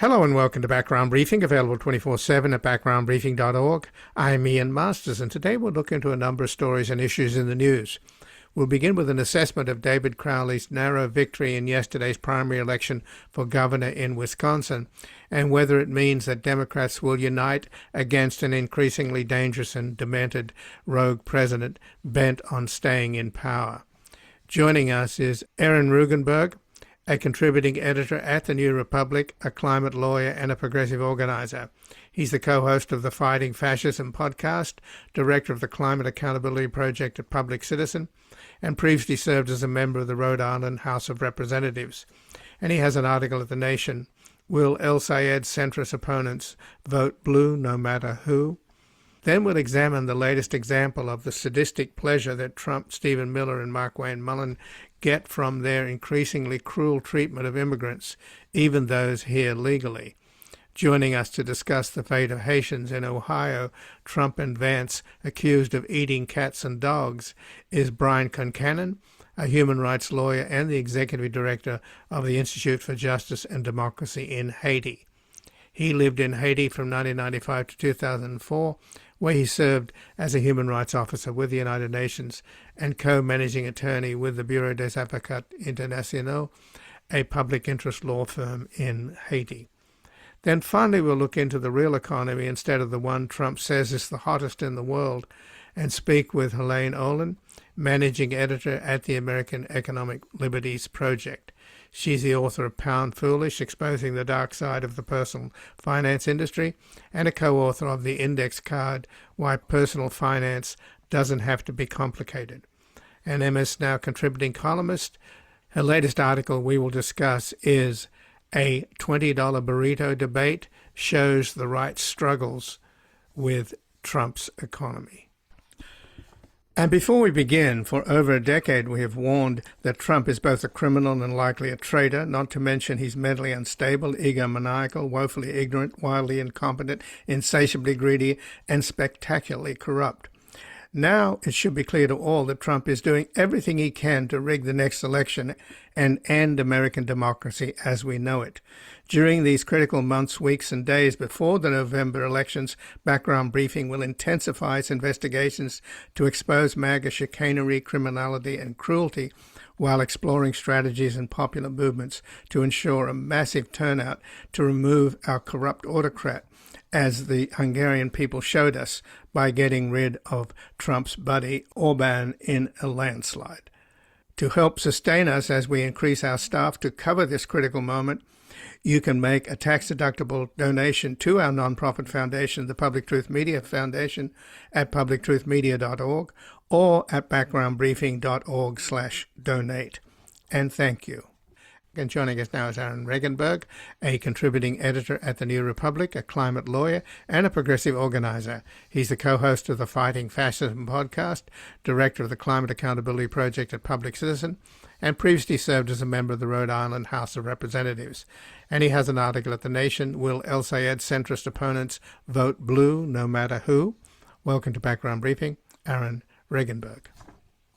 Hello and welcome to Background Briefing, available 24/7 at backgroundbriefing.org. I'm Ian Masters, and today we'll look into a number of stories and issues in the news. We'll begin with an assessment of David Crowley's narrow victory in yesterday's primary election for governor in Wisconsin, and whether it means that Democrats will unite against an increasingly dangerous and demented rogue president bent on staying in power. Joining us is Olen Regunberg, a contributing editor at The New Republic, a climate lawyer, and a progressive organizer. He's the co-host of the Fighting Fascism podcast, director of the Climate Accountability Project at Public Citizen, and previously served as a member of the Rhode Island House of Representatives. And he has an article at The Nation, Will El Sayed's centrist opponents vote blue no matter who? Then we'll examine the latest example of the sadistic pleasure that Trump, Stephen Miller, and Mark Wayne Mullin get from their increasingly cruel treatment of immigrants, even those here legally. Joining us to discuss the fate of Haitians in Ohio, Trump and Vance accused of eating cats and dogs, is Brian Concannon, a human rights lawyer and the executive director of the Institute for Justice and Democracy in Haiti. He lived in Haiti from 1995 to 2004, where he served as a human rights officer with the United Nations and co-managing attorney with the Bureau des Avocats Internationaux, a public interest law firm in Haiti. Then finally we'll look into the real economy instead of the one Trump says is the hottest in the world, and speak with Helaine Olen, managing editor at the American Economic Liberties Project. She's the author of Pound Foolish, Exposing the Dark Side of the Personal Finance Industry, and a co-author of The Index Card, Why Personal Finance Doesn't Have to Be Complicated. An MS Now contributing columnist. Her latest article we will discuss is A $20 Burrito Debate Shows the Right Struggles with Trump's Economy. And before we begin, for over a decade we have warned that Trump is both a criminal and likely a traitor, not to mention he's mentally unstable, egomaniacal, woefully ignorant, wildly incompetent, insatiably greedy, and spectacularly corrupt. Now it should be clear to all that Trump is doing everything he can to rig the next election and end American democracy as we know it. During these critical months, weeks, and days before the November elections, Background Briefing will intensify its investigations to expose MAGA chicanery, criminality, and cruelty, while exploring strategies and popular movements to ensure a massive turnout to remove our corrupt autocrat, as the Hungarian people showed us by getting rid of Trump's buddy Orban in a landslide. To help sustain us as we increase our staff to cover this critical moment, you can make a tax-deductible donation to our nonprofit foundation, the Public Truth Media Foundation, at publictruthmedia.org or at backgroundbriefing.org/donate. And thank you. And joining us now is Olen Regunberg, a contributing editor at The New Republic, a climate lawyer, and a progressive organizer. He's the co-host of the Fighting Fascism podcast, director of the Climate Accountability Project at Public Citizen, and previously served as a member of the Rhode Island House of Representatives. And he has an article at The Nation, Will El Sayed's centrist opponents vote blue no matter who? Welcome to Background Briefing, Olen Regunberg.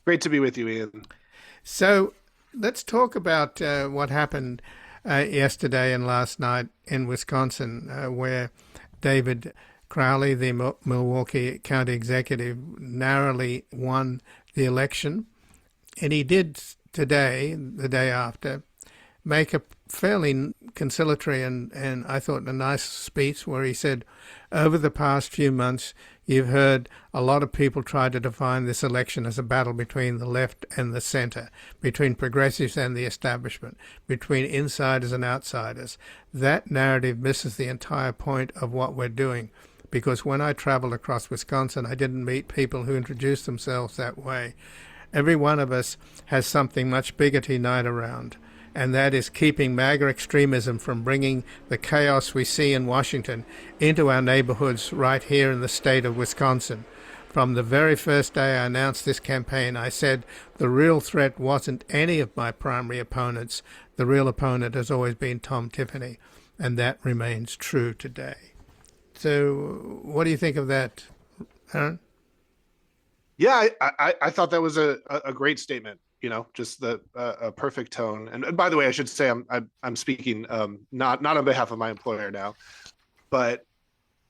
Great to be with you, Ian. So, let's talk about what happened yesterday and last night in Wisconsin, where David Crowley, the Milwaukee County Executive, narrowly won the election. And he did today, the day after, make a fairly conciliatory and I thought a nice speech where he said, over the past few months, you've heard a lot of people try to define this election as a battle between the left and the center, between progressives and the establishment, between insiders and outsiders. That narrative misses the entire point of what we're doing, because when I traveled across Wisconsin, I didn't meet people who introduced themselves that way. Every one of us has something much bigger to unite around, and that is keeping MAGA extremism from bringing the chaos we see in Washington into our neighborhoods right here in the state of Wisconsin. From the very first day I announced this campaign, I said the real threat wasn't any of my primary opponents. The real opponent has always been Tom Tiffany, and that remains true today. So what do you think of that, Aaron? Yeah, I thought that was a great statement. just a perfect tone. And by the way, I should say I'm speaking not on behalf of my employer now, but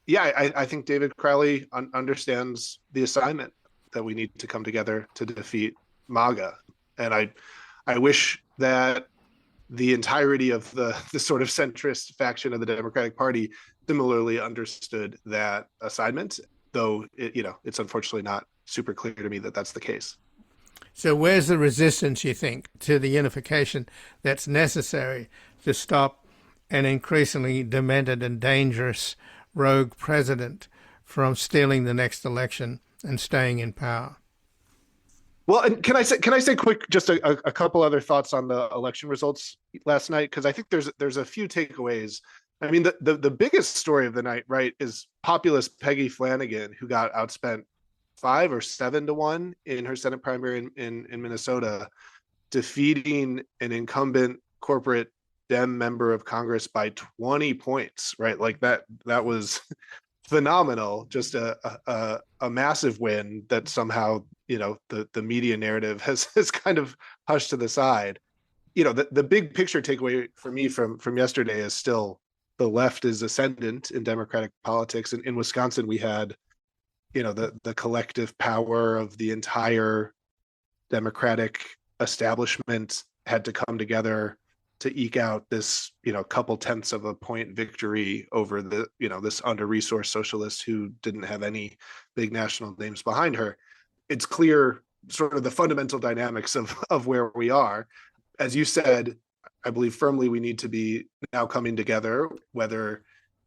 yeah, I think David Crowley understands the assignment that we need to come together to defeat MAGA, and I wish that the entirety of the sort of centrist faction of the Democratic Party similarly understood that assignment, though it's unfortunately not super clear to me that that's the case. So where's the resistance, you think, to the unification that's necessary to stop an increasingly demented and dangerous rogue president from stealing the next election and staying in power? Well, and can I say quick, just a couple other thoughts on the election results last night? Because I think there's a few takeaways. I mean, the biggest story of the night, right, is populist Peggy Flanagan, who got outspent 5 or 7 to 1 in her Senate primary in Minnesota, defeating an incumbent corporate Dem member of Congress by 20 points, right? Like that was phenomenal, just a massive win that somehow the media narrative has kind of hushed to the side. The big picture takeaway for me from yesterday is still the left is ascendant in Democratic politics. And in Wisconsin, we had the collective power of the entire Democratic establishment had to come together to eke out this couple tenths of a point victory over the this under-resourced socialist who didn't have any big national names behind her. It's clear sort of the fundamental dynamics of where we are. As you said, I believe firmly we need to be now coming together, whether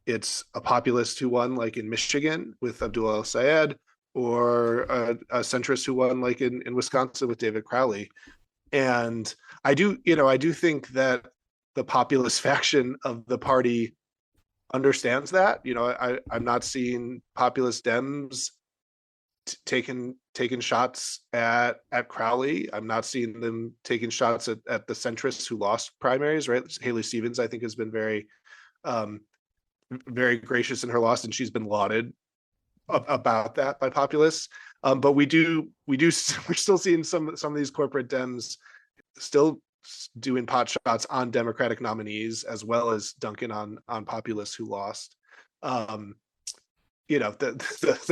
it's a populist who won like in Michigan with Abdul El-Sayed, or a centrist who won like in Wisconsin with David Crowley. And I do think that the populist faction of the party understands that. I'm not seeing populist Dems taking shots at Crowley. I'm not seeing them taking shots at the centrists who lost primaries, right? Haley Stevens, I think, has been very very gracious in her loss, and she's been lauded about that by populists. But we're still seeing some of these corporate Dems still doing pot shots on Democratic nominees, as well as dunking on populists who lost. The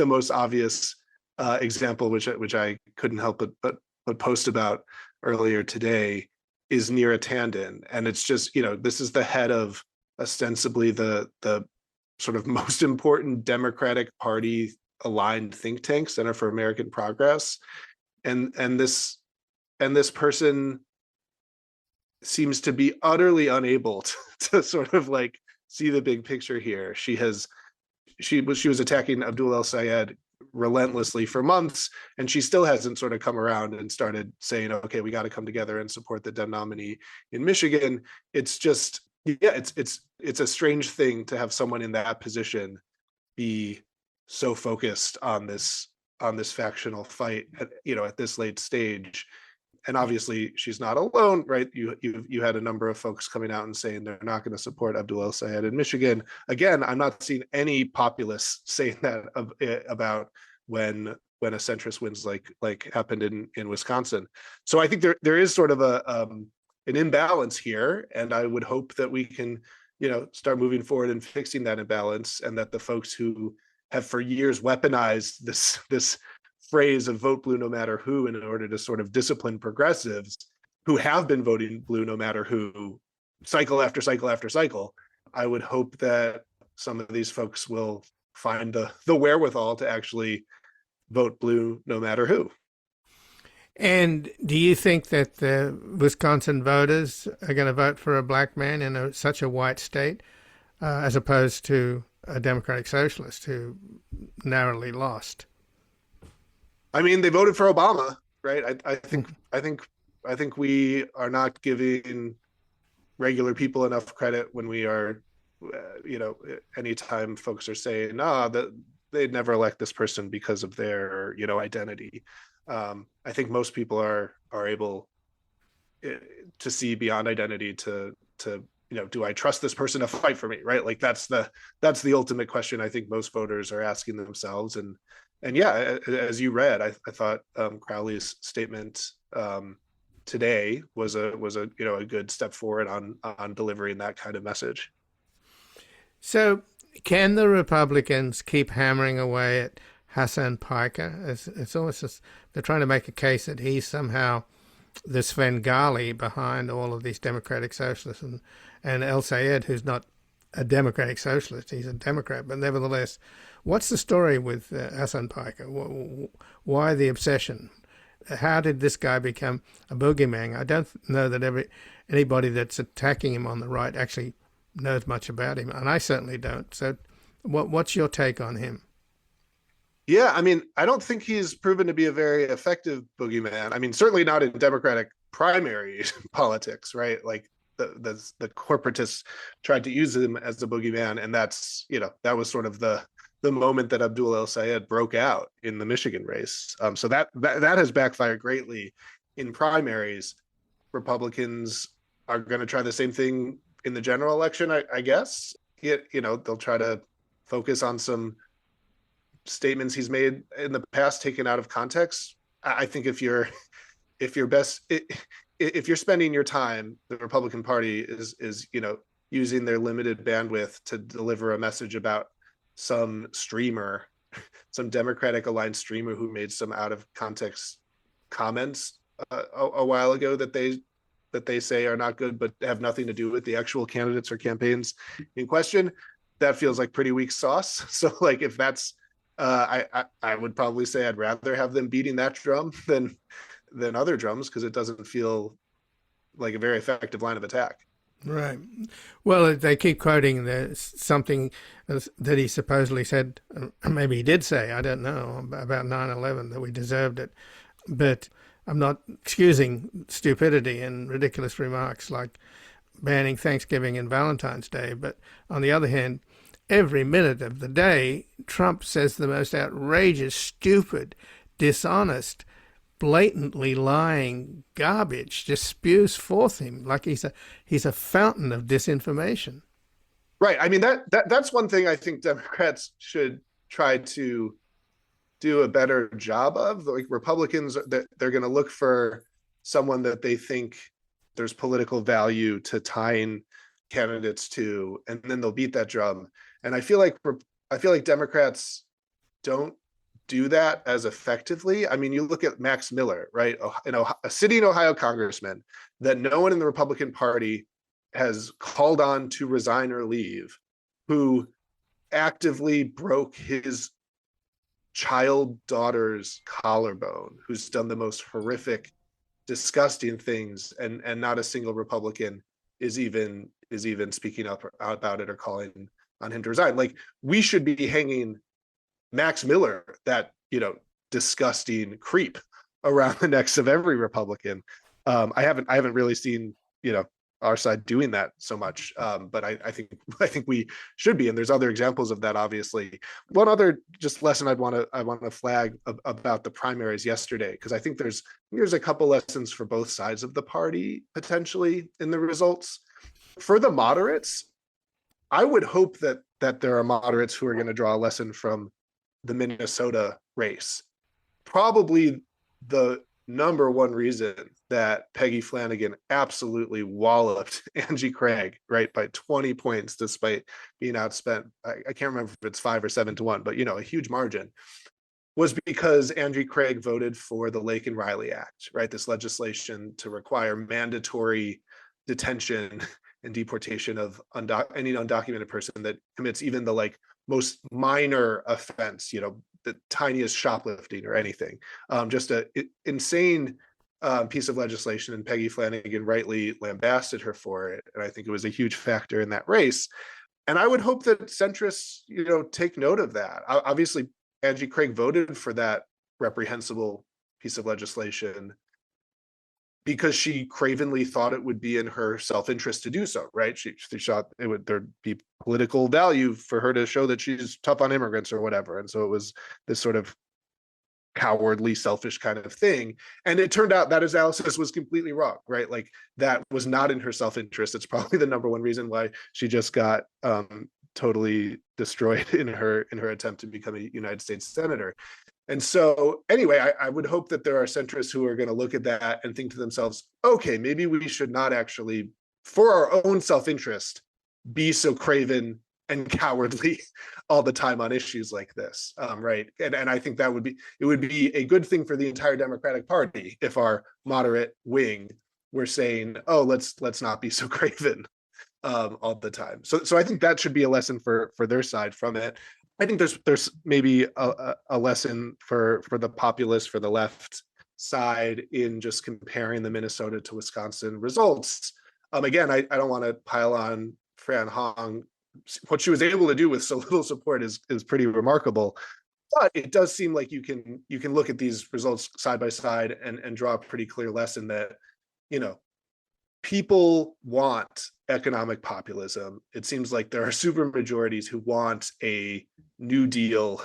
most obvious example, which I couldn't help but post about earlier today, is Neera Tanden, and it's just this is the head of ostensibly the sort of most important Democratic Party aligned think tank, Center for American Progress, and this person seems to be utterly unable to sort of like see the big picture here. She was attacking Abdul El-Sayed relentlessly for months, and she still hasn't sort of come around and started saying, okay, we got to come together and support the Dem nominee in Michigan. It's just, it's a strange thing to have someone in that position be so focused on this factional fight at this late stage. And obviously she's not alone, right? You had a number of folks coming out and saying they're not going to support Abdul El-Sayed in Michigan. Again, I'm not seeing any populists saying that about when a centrist wins like happened in Wisconsin. So I think there is sort of an imbalance here, and I would hope that we can start moving forward and fixing that imbalance, and that the folks who have for years weaponized this phrase of vote blue no matter who in order to sort of discipline progressives who have been voting blue no matter who, cycle after cycle after cycle. I would hope that some of these folks will find the wherewithal to actually vote blue no matter who. And do you think that the Wisconsin voters are going to vote for a black man in such a white state, as opposed to a Democratic Socialist who narrowly lost? I mean, they voted for Obama, right? I think we are not giving regular people enough credit when we are, anytime folks are saying, that they'd never elect this person because of their, identity. I think most people are able to see beyond identity to do I trust this person to fight for me, right? Like that's the ultimate question I think most voters are asking themselves. And yeah, as you read, I thought Crowley's statement today was a a good step forward on delivering that kind of message. So, can the Republicans keep hammering away at Hassan Piker? It's almost just, they're trying to make a case that he's somehow the Svengali behind all of these democratic socialists, and El Sayed, who's not a democratic socialist, he's a Democrat, but nevertheless, what's the story with Hassan Piker? Why the obsession? How did this guy become a boogeyman? I don't know that anybody that's attacking him on the right actually knows much about him, and I certainly don't. So what's your take on him? Yeah, I mean, I don't think he's proven to be a very effective boogeyman. I mean, certainly not in Democratic primary politics, right? Like the corporatists tried to use him as the boogeyman, and that's, that was sort of the moment that Abdul El Sayed broke out in the Michigan race. So that has backfired greatly in primaries. Republicans are going to try the same thing in the general election, I guess. They'll try to focus on some statements he's made in the past taken out of context. I think if you're spending your time, the Republican Party is using their limited bandwidth to deliver a message about some streamer, some Democratic aligned streamer who made some out of context comments a while ago that they say are not good but have nothing to do with the actual candidates or campaigns in question. That feels like pretty weak sauce. So like if that's I would probably say I'd rather have them beating that drum than other drums, because it doesn't feel like a very effective line of attack. Right. Well, they keep quoting something that he supposedly said, maybe he did say, I don't know, about 9/11, that we deserved it. But I'm not excusing stupidity and ridiculous remarks like banning Thanksgiving and Valentine's Day. But on the other hand, every minute of the day, Trump says the most outrageous, stupid, dishonest, blatantly lying garbage, just spews forth him like he's a fountain of disinformation. Right. I mean, that's one thing I think Democrats should try to do a better job of. Like Republicans, they're going to look for someone that they think there's political value to tying candidates to, and then they'll beat that drum. And I feel like Democrats don't do that as effectively. I mean, you look at Max Miller, right? A sitting Ohio congressman that no one in the Republican Party has called on to resign or leave, who actively broke his child daughter's collarbone, who's done the most horrific, disgusting things, and not a single Republican is even speaking up about it or calling on him to resign. Like, we should be hanging Max Miller, that disgusting creep, around the necks of every Republican. I haven't really seen our side doing that so much, but I think we should be, and there's other examples of that. Obviously, one other just lesson I want to flag about the primaries yesterday, because I think there's a couple lessons for both sides of the party potentially in the results. For the moderates, I would hope that there are moderates who are going to draw a lesson from the Minnesota race. Probably the number one reason that Peggy Flanagan absolutely walloped Angie Craig, right, by 20 points, despite being outspent, I can't remember if it's 5 or 7 to 1, but a huge margin, was because Angie Craig voted for the Lake and Riley Act, right? This legislation to require mandatory detention and deportation of any undocumented person that commits even the most minor offense, the tiniest shoplifting or anything. Just an insane piece of legislation, and Peggy Flanagan rightly lambasted her for it. And I think it was a huge factor in that race. And I would hope that centrists, take note of that. Obviously, Angie Craig voted for that reprehensible piece of legislation because she cravenly thought it would be in her self-interest to do so, right? She thought there'd be political value for her to show that she's tough on immigrants or whatever. And so it was this sort of cowardly, selfish kind of thing. And it turned out that his analysis was completely wrong, right? Like, that was not in her self-interest. It's probably the number one reason why she just got totally destroyed in her attempt to become a United States senator. And so anyway, I would hope that there are centrists who are going to look at that and think to themselves, okay, maybe we should not actually, for our own self-interest, be so craven and cowardly all the time on issues like this, right? And I think it would be a good thing for the entire Democratic Party if our moderate wing were saying, oh, let's not be so craven all the time. So I think that should be a lesson for their side from it. I think there's maybe a lesson for the populists, for the left side, in just comparing the Minnesota to Wisconsin results. Again, I don't want to pile on Fran Hong. What she was able to do with so little support is pretty remarkable. But it does seem like you can look at these results side by side and draw a pretty clear lesson that, people want economic populism. It seems like there are super majorities who want a New Deal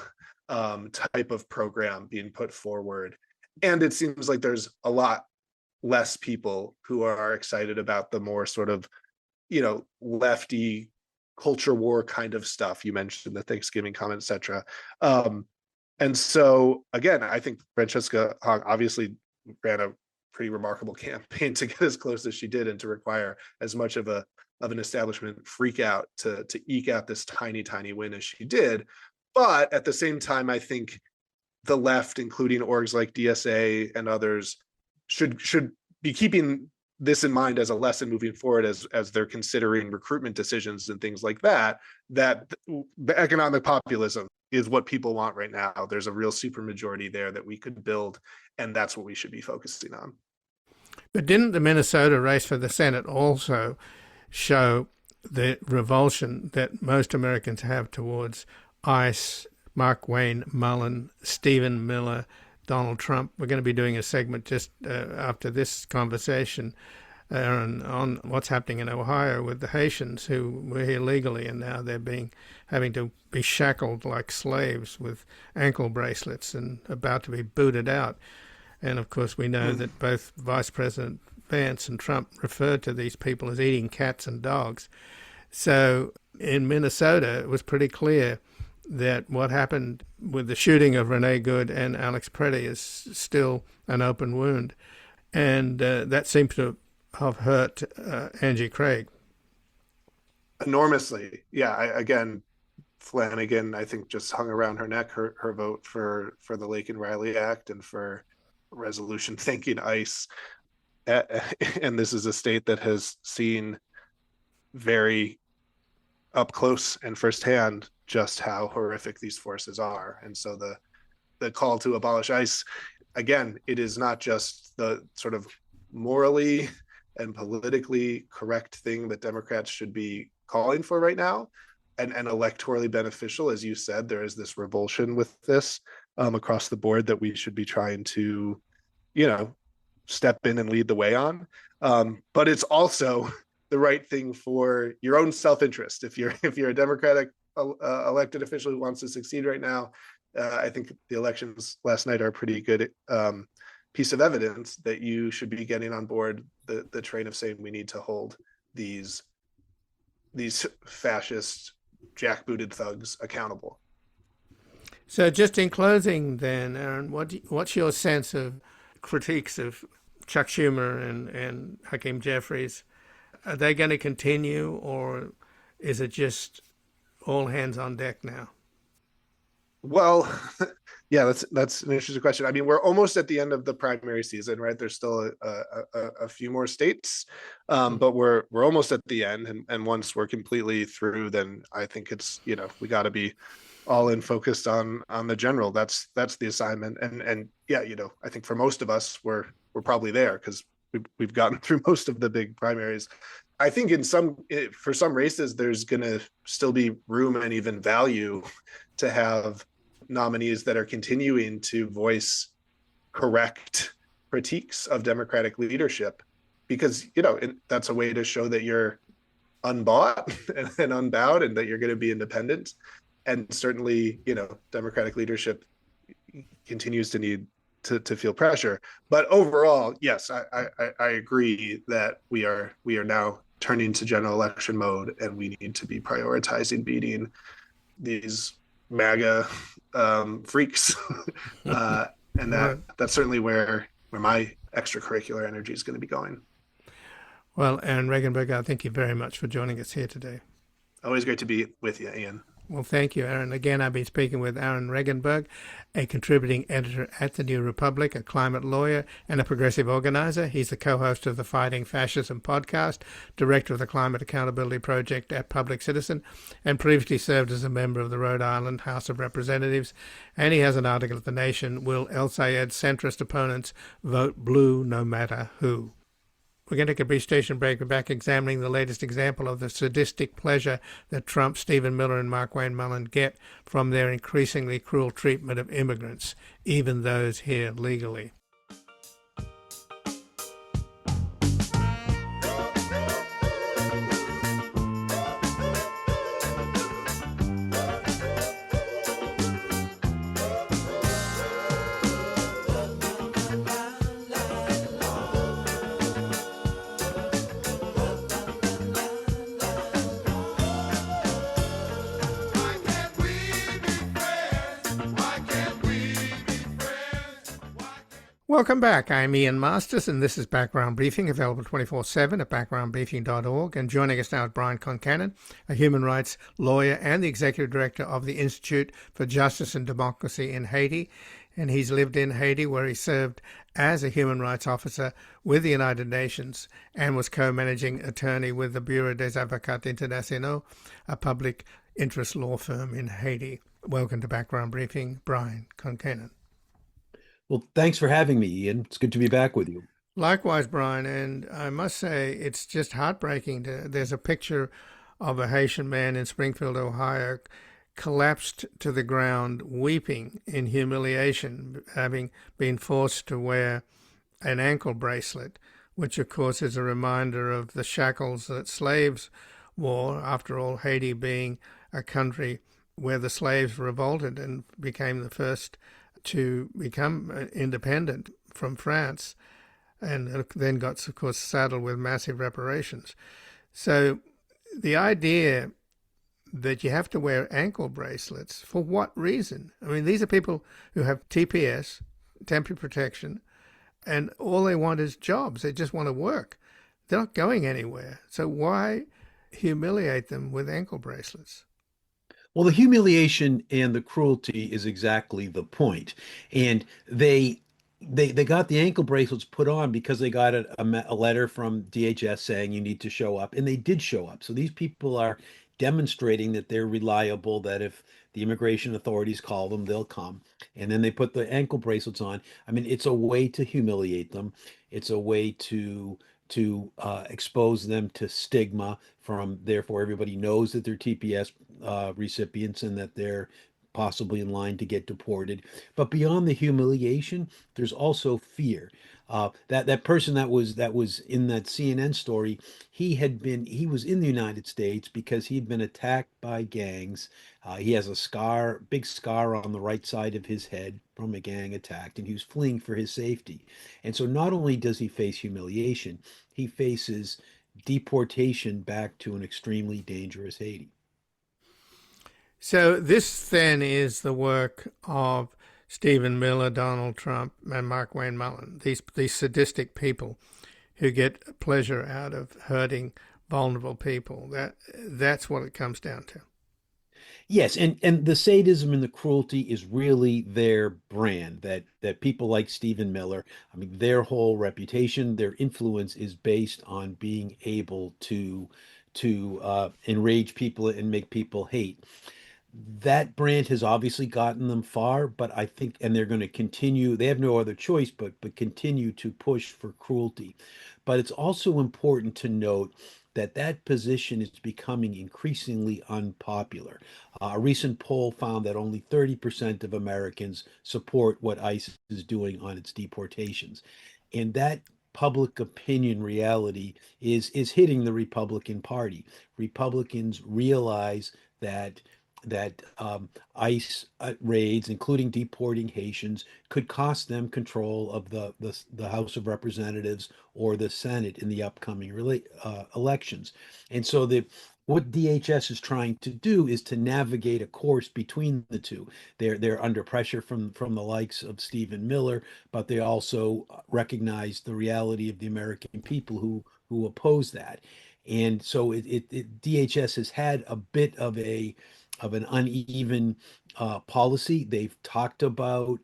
type of program being put forward. And it seems like there's a lot less people who are excited about the more sort of, lefty culture war kind of stuff. You mentioned the Thanksgiving comment, etc. And so, again, I think Francesca Hong obviously ran a pretty remarkable campaign to get as close as she did and to require as much of an establishment freak out to eke out this tiny win as she did. But at the same time, I think the left, including orgs like DSA and others, should be keeping this in mind as a lesson moving forward as they're considering recruitment decisions and things like that the economic populism is what people want right now. There's a real supermajority there that we could build, and that's what we should be focusing on. But didn't the Minnesota race for the Senate also show the revulsion that most Americans have towards ICE, Mark Wayne, Mullin, Stephen Miller, Donald Trump? We're going to be doing a segment just after this conversation on what's happening in Ohio with the Haitians who were here legally, and now they're having to be shackled like slaves with ankle bracelets and about to be booted out. And of course, we know that both Vice President Vance and Trump referred to these people as eating cats and dogs. So in Minnesota, it was pretty clear that what happened with the shooting of Renee Good and Alex Preddy is still an open wound. And that seems to have hurt Angie Craig enormously. Yeah, again, Flanagan, I think, just hung around her neck her vote for the Lake and Riley Act and for resolution thanking ICE. And this is a state that has seen very up close and firsthand just how horrific these forces are. And so the call to abolish ICE, again, it is not just the sort of morally and politically correct thing that Democrats should be calling for right now, and electorally beneficial. As you said, there is this revulsion with this across the board that we should be trying to, step in and lead the way on. But it's also the right thing for your own self-interest. If you're a Democratic elected official who wants to succeed right now, I think the elections last night are a pretty good piece of evidence that you should be getting on board the train of saying we need to hold these fascist jackbooted thugs accountable. So just in closing then, Aaron, what's your sense of critiques of Chuck Schumer and Hakeem Jeffries? Are they going to continue, or is it just all hands on deck now? Well, yeah, that's an interesting question. I mean, we're almost at the end of the primary season, right? There's still a few more states, but we're almost at the end. And once we're completely through, then I think it's, we got to be all in focused on the general. That's the assignment. And yeah, I think for most of us, we're probably there because we've gotten through most of the big primaries. I think for some races, there's going to still be room and even value to have nominees that are continuing to voice correct critiques of Democratic leadership, because that's a way to show that you're unbought and unbowed, and that you're going to be independent. And certainly, Democratic leadership continues to need to feel pressure. But overall, yes, I agree that we are now turning to general election mode, and we need to be prioritizing beating these MAGA freaks, uh, and Well, that's certainly where my extracurricular energy is going to be going. well, Aaron Regunberg, I thank you very much for joining us here today. Always great to be with you, Ian. Well, thank you, Aaron. Again, I've been speaking with Aaron Regunberg, a contributing editor at the New Republic, a climate lawyer, and a progressive organizer. He's the co-host of the Fighting Fascism podcast, director of the Climate Accountability Project at Public Citizen, and previously served as a member of the Rhode Island House of Representatives. And he has an article at The Nation, Will El Sayed's centrist opponents vote blue no matter who? We're going to take a brief station break. We're back examining the latest example of the sadistic pleasure that Trump, Stephen Miller, and Markwayne Mullin get from their increasingly cruel treatment of immigrants, even those here legally. Welcome back. I'm Ian Masters, and this is Background Briefing, available 24/7 at backgroundbriefing.org. And joining us now is Brian Concannon, a human rights lawyer and the executive director of the Institute for Justice and Democracy in Haiti. And he's lived in Haiti, where he served as a human rights officer with the United Nations and was co-managing attorney with the Bureau des Avocats Internationaux, a public interest law firm in Haiti. Welcome to Background Briefing, Brian Concannon. Well, thanks for having me, Ian. It's good to be back with you. Likewise, Brian, and I must say it's just heartbreaking. There's a picture of a Haitian man in Springfield, Ohio, collapsed to the ground, weeping in humiliation, having been forced to wear an ankle bracelet, which of course is a reminder of the shackles that slaves wore, after all, Haiti being a country where the slaves revolted and became the first to become independent from France, and then got, of course, saddled with massive reparations. So the idea that you have to wear ankle bracelets, for what reason? I mean, these are people who have TPS, temporary protection, and all they want is jobs. They just want to work. They're not going anywhere. So why humiliate them with ankle bracelets? Well, the humiliation and the cruelty is exactly the point. And they got the ankle bracelets put on because they got a letter from DHS saying you need to show up, and they did show up. So these people are demonstrating that they're reliable, that if the immigration authorities call them, they'll come. And then they put the ankle bracelets on. I mean, it's a way to humiliate them. It's a way to expose them to stigma from, therefore everybody knows that they're TPS recipients and that they're possibly in line to get deported. But beyond the humiliation, there's also fear. That person that was in that CNN story, he was in the United States because he'd been attacked by gangs. He has a big scar on the right side of his head from a gang attack, and he was fleeing for his safety. And so not only does he face humiliation, he faces deportation back to an extremely dangerous Haiti. So this then is the work of Stephen Miller, Donald Trump, and Markwayne Mullin, these sadistic people who get pleasure out of hurting vulnerable people. That's what it comes down to. Yes, and the sadism and the cruelty is really their brand, that people like Stephen Miller, I mean, their whole reputation, their influence is based on being able to enrage people and make people hate. That brand has obviously gotten them far, but I think, and they're going to continue, they have no other choice but continue to push for cruelty. But it's also important to note that that position is becoming increasingly unpopular. A recent poll found that only 30% of Americans support what ICE is doing on its deportations. And that public opinion reality is hitting the Republican Party. Republicans realize that ICE raids, including deporting Haitians, could cost them control of the House of Representatives or the Senate in the upcoming elections. And so what DHS is trying to do is to navigate a course between the two. They're under pressure from the likes of Stephen Miller, but they also recognize the reality of the American people who oppose that. And so DHS has had a bit of an uneven policy. They've talked about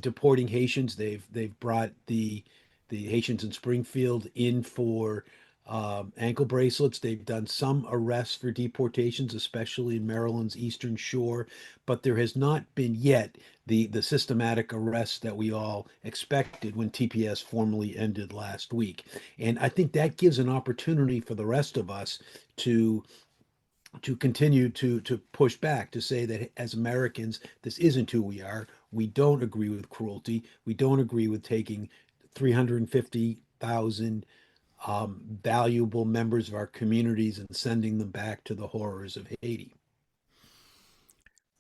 deporting Haitians. They've brought the Haitians in Springfield in for ankle bracelets. They've done some arrests for deportations, especially in Maryland's Eastern Shore, but there has not been yet the systematic arrests that we all expected when TPS formally ended last week. And I think that gives an opportunity for the rest of us to continue to push back, to say that as Americans, this isn't who we are. We don't agree with cruelty. We don't agree with taking 350,000 valuable members of our communities and sending them back to the horrors of Haiti.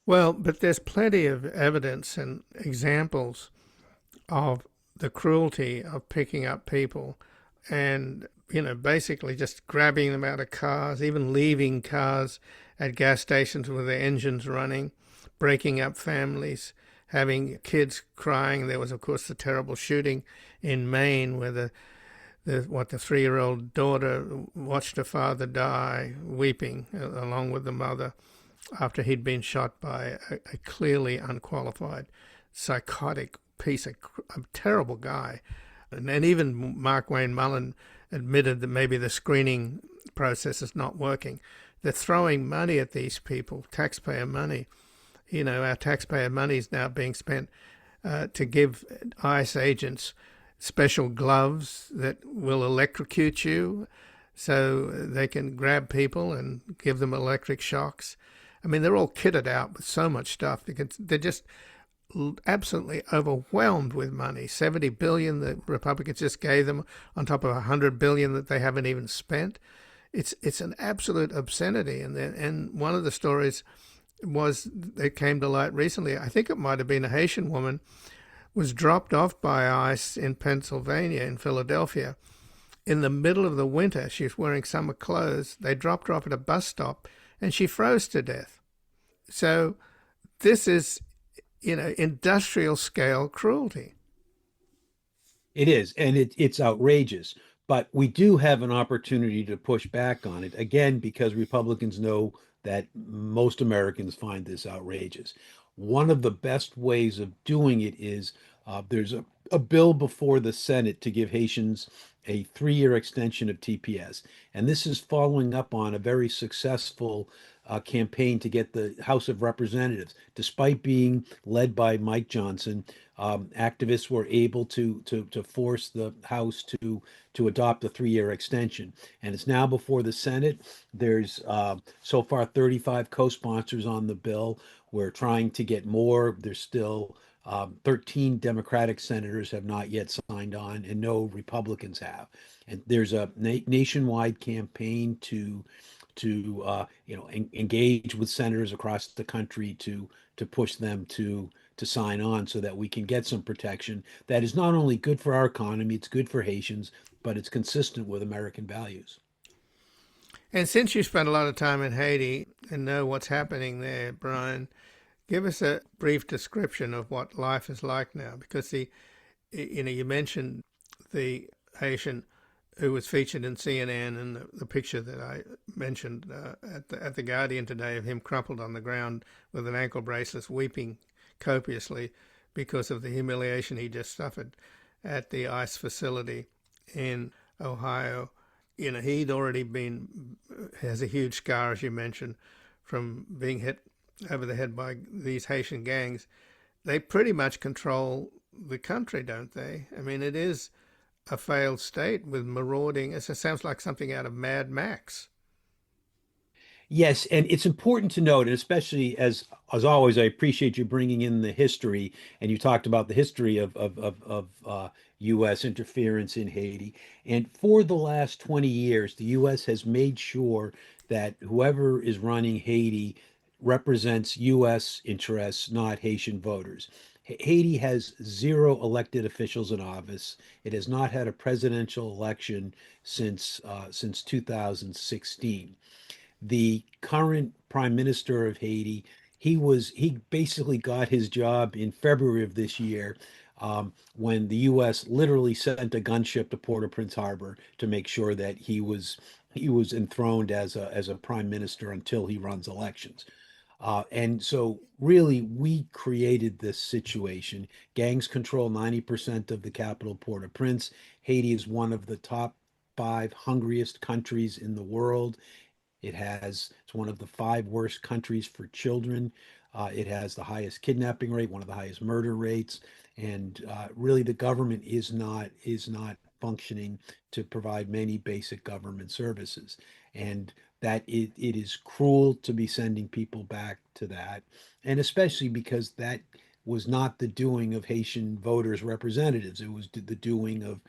Well, but there's plenty of evidence and examples of the cruelty of picking up people and, basically just grabbing them out of cars, even leaving cars at gas stations with their engines running, breaking up families, having kids crying. There was, of course, the terrible shooting in Maine where the 3-year-old daughter watched her father die, weeping along with the mother after he'd been shot by a clearly unqualified, psychotic piece of a terrible guy. And even Mark Wayne Mullin admitted that maybe the screening process is not working. They're throwing money at these people, taxpayer money. Our taxpayer money is now being spent to give ICE agents special gloves that will electrocute you so they can grab people and give them electric shocks. I mean, they're all kitted out with so much stuff. They're just absolutely overwhelmed with money. $70 billion the Republicans just gave them on top of $100 billion that they haven't even spent. It's an absolute obscenity. And one of the stories that came to light recently, I think it might have been a Haitian woman, was dropped off by ICE in Pennsylvania, in Philadelphia, in the middle of the winter. She was wearing summer clothes. They dropped her off at a bus stop, and she froze to death. So this is, industrial scale cruelty. It is, and it's outrageous. But we do have an opportunity to push back on it, again, because Republicans know that most Americans find this outrageous. One of the best ways of doing it is there's a bill before the Senate to give Haitians a 3-year extension of TPS. And this is following up on a very successful campaign to get the House of Representatives. Despite being led by Mike Johnson, activists were able to force the House to adopt a 3-year extension. And it's now before the Senate. There's so far 35 co-sponsors on the bill. We're trying to get more. There's still 13 Democratic senators have not yet signed on, and no Republicans have. And there's a nationwide campaign to engage with senators across the country to push them to sign on so that we can get some protection that is not only good for our economy, it's good for Haitians, but it's consistent with American values. And since you spent a lot of time in Haiti and know what's happening there, Brian, give us a brief description of what life is like now, because you mentioned the Haitian who was featured in CNN, and the picture that I mentioned at the Guardian today of him crumpled on the ground with an ankle bracelet, weeping copiously because of the humiliation he just suffered at the ICE facility in Ohio. He'd already has a huge scar, as you mentioned, from being hit over the head by these Haitian gangs. They pretty much control the country, don't they? I mean, it is a failed state with marauding. It sounds like something out of Mad Max. Yes, and it's important to note, and especially as always, I appreciate you bringing in the history, and you talked about the history of U.S. interference in Haiti. And for the last 20 years, the U.S. has made sure that whoever is running Haiti represents U.S. interests, not Haitian voters. Haiti has zero elected officials in office. It has not had a presidential election since 2016. The current prime minister of Haiti, he basically got his job in February of this year, when the U.S. literally sent a gunship to Port-au-Prince Harbor to make sure that he was enthroned as a prime minister until he runs elections. And so, really, we created this situation. Gangs control 90% of the capital, Port-au-Prince. Haiti is one of the top five hungriest countries in the world. It's one of the five worst countries for children. It has the highest kidnapping rate, one of the highest murder rates, and really the government is not functioning to provide many basic government services, and that it is cruel to be sending people back to that, and especially because that was not the doing of Haitian voters representatives. It was the doing of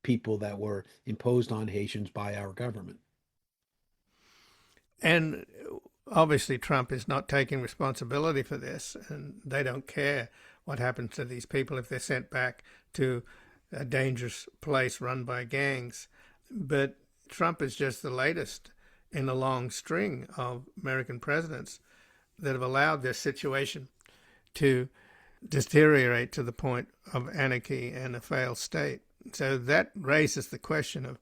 people that were imposed on Haitians by our government. And obviously, Trump is not taking responsibility for this, and they don't care what happens to these people if they're sent back to a dangerous place run by gangs. But Trump is just the latest in a long string of American presidents that have allowed this situation to deteriorate to the point of anarchy and a failed state. So that raises the question of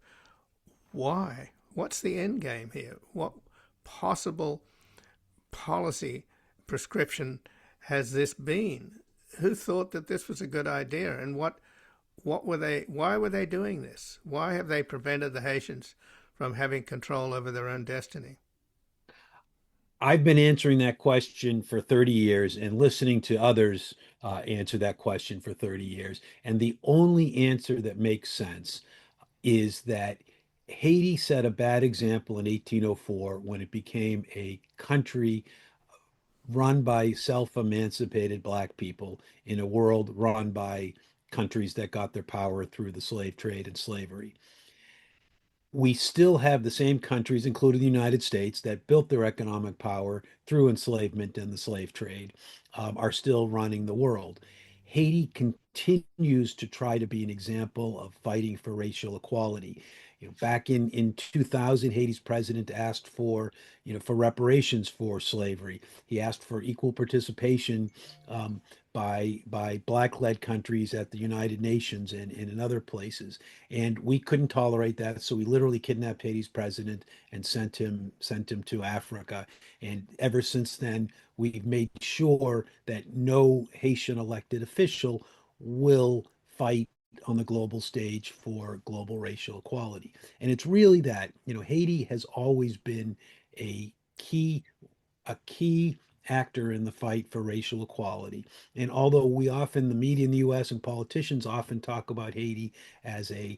why? What's the end game here? What possible policy prescription has this been? Who thought that this was a good idea, and what were they? Why were they doing this? Why have they prevented the Haitians from having control over their own destiny? I've been answering that question for 30 years and listening to others answer that question for 30 years. And the only answer that makes sense is that Haiti set a bad example in 1804 when it became a country run by self-emancipated Black people in a world run by countries that got their power through the slave trade and slavery. We still have the same countries, including the United States, that built their economic power through enslavement and the slave trade, are still running the world. Haiti continues to try to be an example of fighting for racial equality. Back in 2000, Haiti's president asked for reparations for slavery. He asked for equal participation by Black-led countries at the United Nations and in other places. And we couldn't tolerate that, so we literally kidnapped Haiti's president and sent him to Africa. And ever since then, we've made sure that no Haitian elected official will fight on the global stage for global racial equality. And it's really that, Haiti has always been a key a key actor in the fight for racial equality. And although the media in the US and politicians often talk about Haiti as an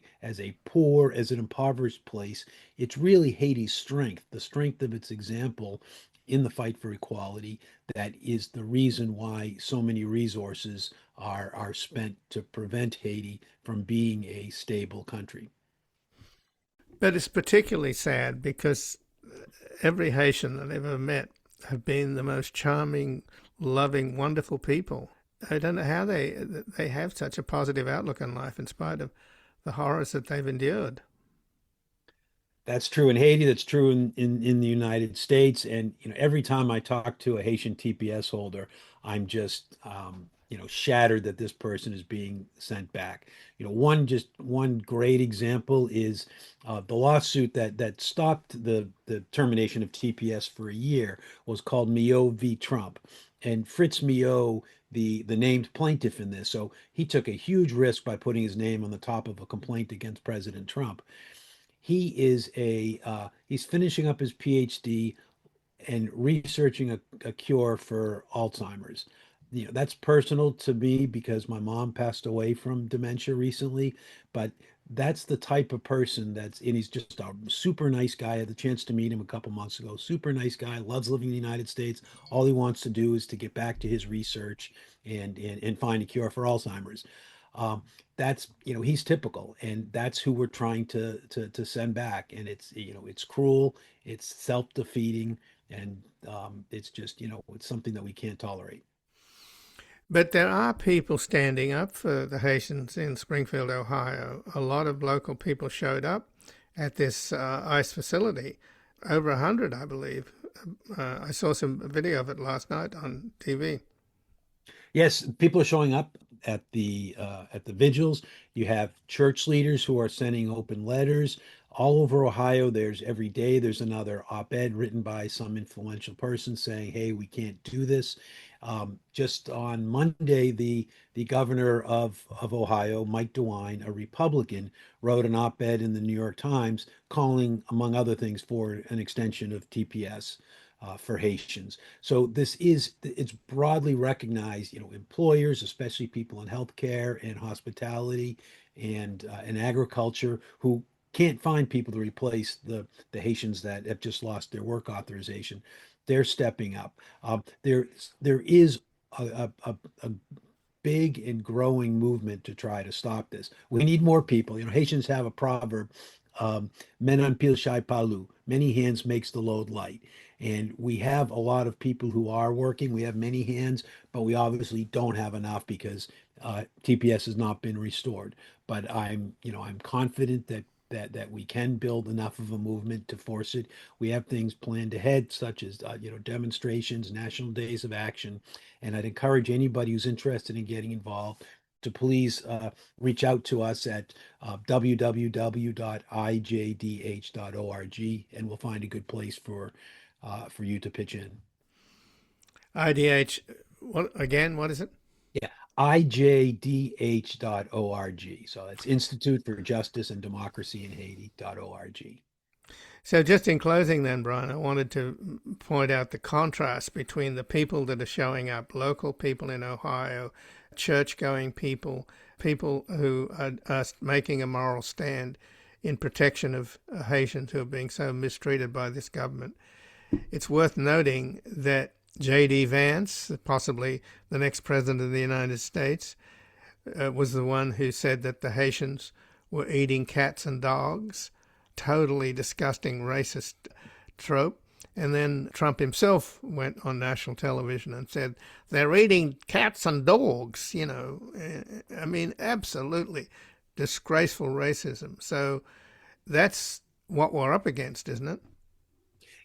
impoverished place, it's really Haiti's strength, the strength of its example in the fight for equality, that is the reason why so many resources are spent to prevent Haiti from being a stable country. But it's particularly sad because every Haitian that I've ever met have been the most charming, loving, wonderful people. I don't know how they have such a positive outlook on life in spite of the horrors that they've endured. That's true in Haiti. That's true in the United States. And every time I talk to a Haitian TPS holder, I'm just shattered that this person is being sent back. One great example is the lawsuit that stopped the termination of TPS for a year was called Mio v. Trump, and Fritz Mio, the named plaintiff in this. So he took a huge risk by putting his name on the top of a complaint against President Trump. He's finishing up his PhD and researching a cure for Alzheimer's. That's personal to me because my mom passed away from dementia recently, but that's the type of person and he's just a super nice guy. I had the chance to meet him a couple months ago. Super nice guy, loves living in the United States. All he wants to do is to get back to his research and find a cure for Alzheimer's. That's he's typical, and that's who we're trying to send back. And it's cruel, it's self-defeating, and it's just it's something that we can't tolerate. But there are people standing up for the Haitians in Springfield, Ohio. A lot of local people showed up at this ICE facility, over 100, I believe. I saw some video of it last night on TV. Yes, people are showing up at the vigils. You have church leaders who are sending open letters all over Ohio. There's every day there's another op-ed written by some influential person saying, "Hey, we can't do this." Just on Monday, the governor of Ohio, Mike DeWine, a Republican, wrote an op-ed in the New York Times calling, among other things, for an extension of TPS for Haitians. So it's broadly recognized, employers, especially people in healthcare and hospitality and in agriculture who can't find people to replace the Haitians that have just lost their work authorization. They're stepping up. There is a big and growing movement to try to stop this. We need more people. Haitians have a proverb, "Men pile shai palu," many hands makes the load light. And we have a lot of people who are working. We have many hands, but we obviously don't have enough because TPS has not been restored. But I'm confident that we can build enough of a movement to force it. We have things planned ahead, such as demonstrations, national days of action, and I'd encourage anybody who's interested in getting involved to please reach out to us at www.ijdh.org, and we'll find a good place for you to pitch in. IDH, what is it? Yeah, ijdh.org. So it's Institute for Justice and Democracy in Haiti.org. So just in closing then, Brian, I wanted to point out the contrast between the people that are showing up, local people in Ohio, church-going people, people who are making a moral stand in protection of Haitians who are being so mistreated by this government. It's worth noting that J.D. Vance, possibly the next president of the United States, was the one who said that the Haitians were eating cats and dogs, totally disgusting racist trope. And then Trump himself went on national television and said, they're eating cats and dogs, I mean, absolutely disgraceful racism. So that's what we're up against, isn't it?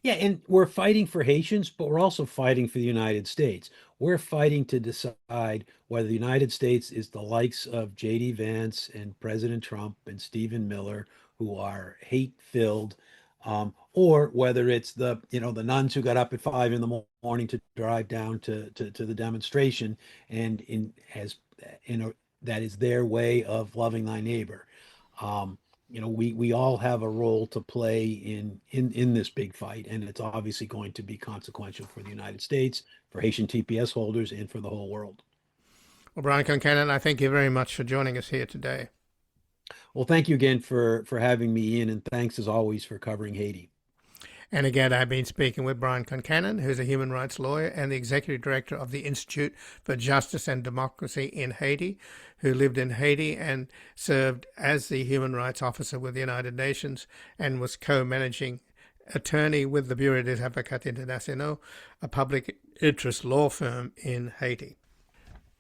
Yeah, and we're fighting for Haitians, but we're also fighting for the United States. We're fighting to decide whether the United States is the likes of J.D. Vance and President Trump and Stephen Miller, who are hate-filled, or whether it's the nuns who got up at 5 in the morning to drive down to the demonstration, and that is their way of loving thy neighbor. We all have a role to play in this big fight, and it's obviously going to be consequential for the United States, for Haitian TPS holders, and for the whole world. Well, Brian Concannon, I thank you very much for joining us here today. Well, thank you again for having me, Ian, and thanks as always for covering Haiti. And again, I've been speaking with Brian Concannon, who's a human rights lawyer and the executive director of the Institute for Justice and Democracy in Haiti, who lived in Haiti and served as the human rights officer with the United Nations and was co-managing attorney with the Bureau des Avocats Internationaux, a public interest law firm in Haiti.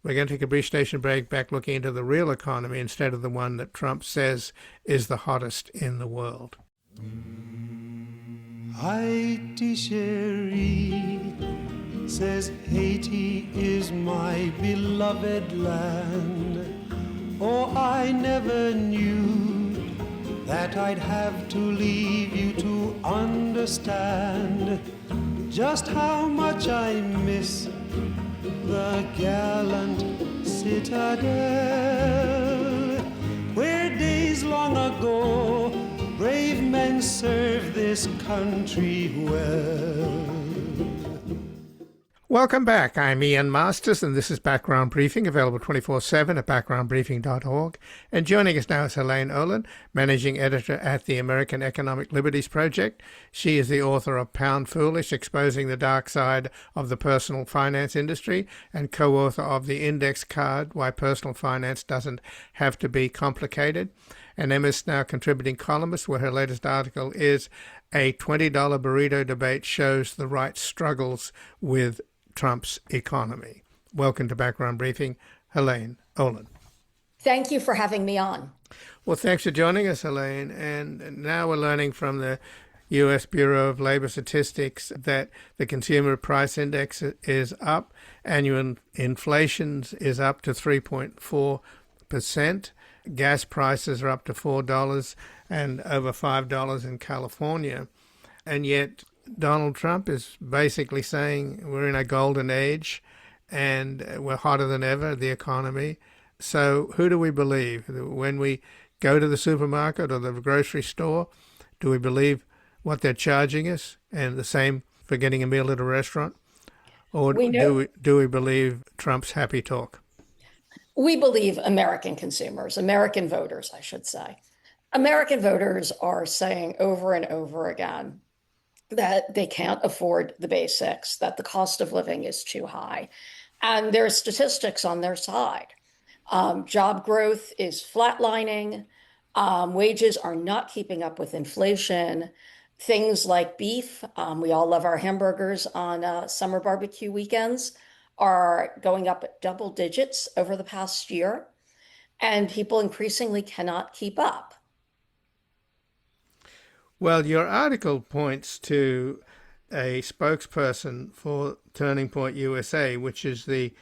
We're going to take a brief station break, back looking into the real economy instead of the one that Trump says is the hottest in the world. Haiti chérie, says Haiti is my beloved land. Oh, I never knew that I'd have to leave you to understand just how much I miss the gallant citadel, where days long ago brave men served this country well. Welcome back. I'm Ian Masters, and this is Background Briefing, available 24/7 at backgroundbriefing.org. And joining us now is Helaine Olen, Managing Editor at the American Economic Liberties Project. She is the author of Pound Foolish, Exposing the Dark Side of the Personal Finance Industry, and co-author of The Index Card, Why Personal Finance Doesn't Have to Be Complicated. And Emma's now contributing columnist, where her latest article is A $20 Burrito Debate Shows the Right Struggles with Trump's Economy. Welcome to Background Briefing, Helaine, Olen. Thank you for having me on. Well, thanks for joining us, Helaine. And now we're learning from the U.S. Bureau of Labor Statistics that the Consumer Price Index is up. Annual inflation is up to 3.4%. Gas prices are up to $4 and over $5 in California. And yet Donald Trump is basically saying we're in a golden age and we're hotter than ever, the economy. So who do we believe? When we go to the supermarket or the grocery store, do we believe what they're charging us, and the same for getting a meal at a restaurant? Or do we believe Trump's happy talk? We believe American consumers, American voters, I should say. American voters are saying over and over again that they can't afford the basics, that the cost of living is too high. And there are statistics on their side. Job growth is flatlining. Wages are not keeping up with inflation. Things like beef, we all love our hamburgers on summer barbecue weekends, are going up at double digits over the past year, and people increasingly cannot keep up. Well, your article points to a spokesperson for Turning Point USA, which is the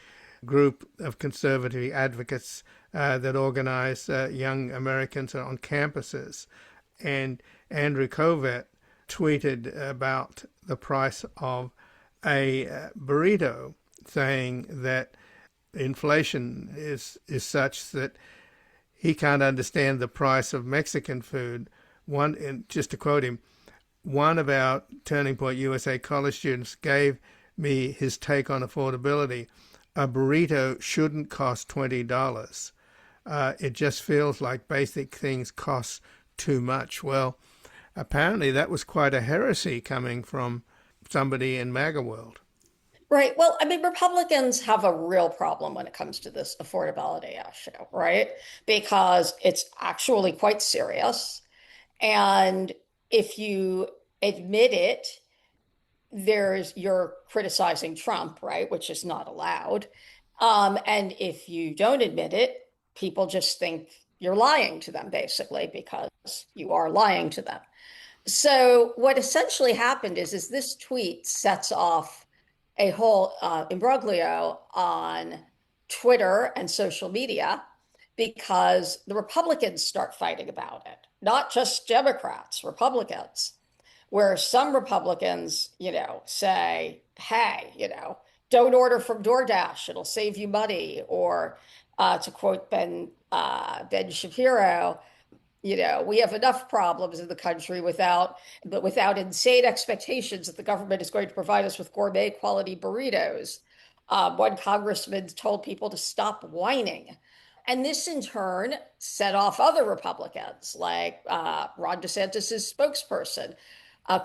group of conservative advocates that organize young Americans on campuses. And Andrew Covert tweeted about the price of a burrito, saying that inflation is such that he can't understand the price of Mexican food. And just to quote him, one of our Turning Point USA college students gave me his take on affordability. A burrito shouldn't cost $20. It just feels like basic things cost too much. Well, apparently that was quite a heresy coming from somebody in MAGA world. Right. Well, I mean, Republicans have a real problem when it comes to this affordability issue, right? Because it's actually quite serious. And if you admit it, you're criticizing Trump, right? Which is not allowed. And if you don't admit it, people just think you're lying to them, basically, because you are lying to them. So what essentially happened is this tweet sets off a whole imbroglio on Twitter and social media because the Republicans start fighting about it, not just Democrats, Republicans, where some Republicans, say, hey, don't order from DoorDash, it'll save you money. Or to quote Ben Shapiro, we have enough problems in the country without insane expectations that the government is going to provide us with gourmet quality burritos. One congressman told people to stop whining. And this in turn set off other Republicans like Ron DeSantis' spokesperson,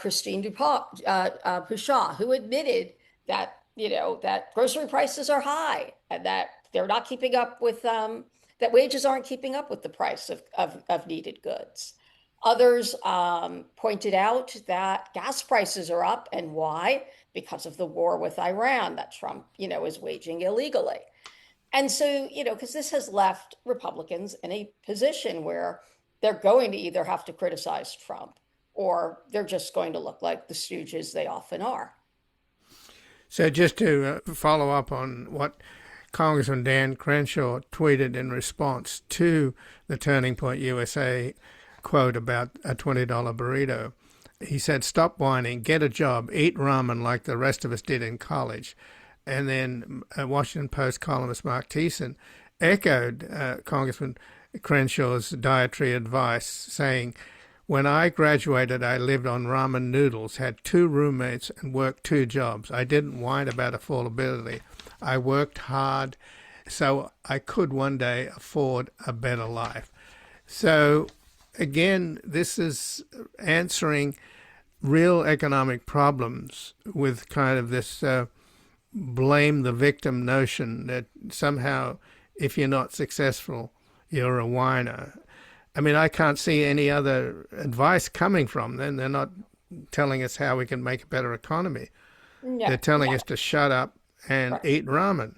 Christine Pushaw, who admitted that, that grocery prices are high and that they're not keeping up with that wages aren't keeping up with the price of needed goods. Others pointed out that gas prices are up, and why? Because of the war with Iran that Trump, is waging illegally. And so, because this has left Republicans in a position where they're going to either have to criticize Trump or they're just going to look like the stooges they often are. So just to follow up on what Congressman Dan Crenshaw tweeted in response to the Turning Point USA quote about a $20 burrito. He said, "Stop whining, get a job, eat ramen like the rest of us did in college." And then Washington Post columnist Mark Thiessen echoed Congressman Crenshaw's dietary advice, saying, "When I graduated, I lived on ramen noodles, had 2 roommates, and worked 2 jobs. I didn't whine about affordability. I worked hard so I could one day afford a better life." So again, this is answering real economic problems with kind of this blame the victim notion that somehow if you're not successful, you're a whiner. I mean, I can't see any other advice coming from them. They're not telling us how we can make a better economy. No, they're telling us to shut up and eat ramen.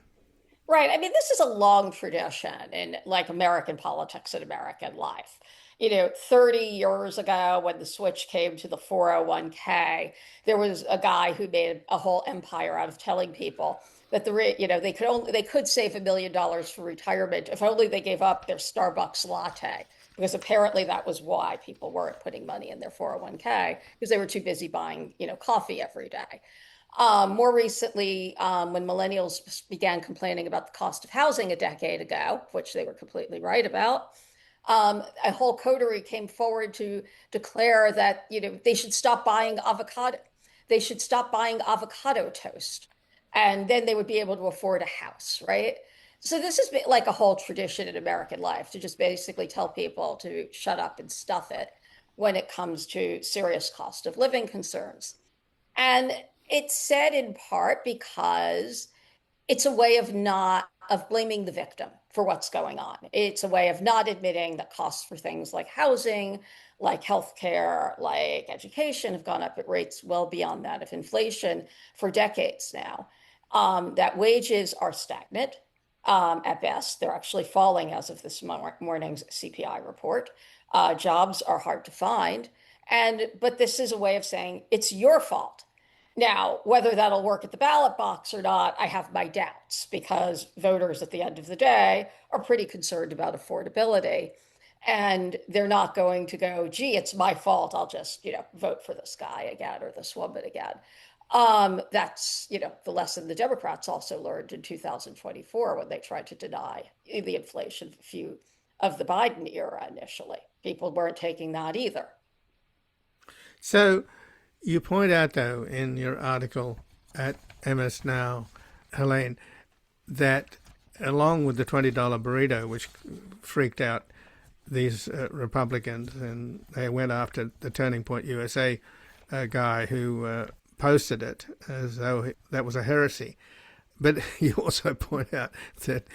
Right. I mean, this is a long tradition in like American politics and American life. 30 years ago when the switch came to the 401k, there was a guy who made a whole empire out of telling people that they could save $1 million for retirement if only they gave up their Starbucks latte, because apparently that was why people weren't putting money in their 401k because they were too busy buying, coffee every day. More recently, when millennials began complaining about the cost of housing a decade ago, which they were completely right about, a whole coterie came forward to declare that they should stop buying avocado. They should stop buying avocado toast, and then they would be able to afford a house, right? So this has been like a whole tradition in American life to just basically tell people to shut up and stuff it when it comes to serious cost of living concerns. And it's said in part because it's a way of blaming the victim for what's going on. It's a way of not admitting that costs for things like housing, like healthcare, like education have gone up at rates well beyond that of inflation for decades now. That wages are stagnant at best. They're actually falling as of this morning's CPI report. Jobs are hard to find. But this is a way of saying it's your fault. Now, whether that'll work at the ballot box or not, I have my doubts because voters at the end of the day are pretty concerned about affordability. And they're not going to go, gee, it's my fault. I'll just, vote for this guy again or this woman again. That's, the lesson the Democrats also learned in 2024 when they tried to deny the inflation view of the Biden era initially. People weren't taking that either. So you point out, though, in your article at MS Now, Helaine, that along with the $20 burrito, which freaked out these Republicans, and they went after the Turning Point USA guy who posted it as though that was a heresy. But you also point out that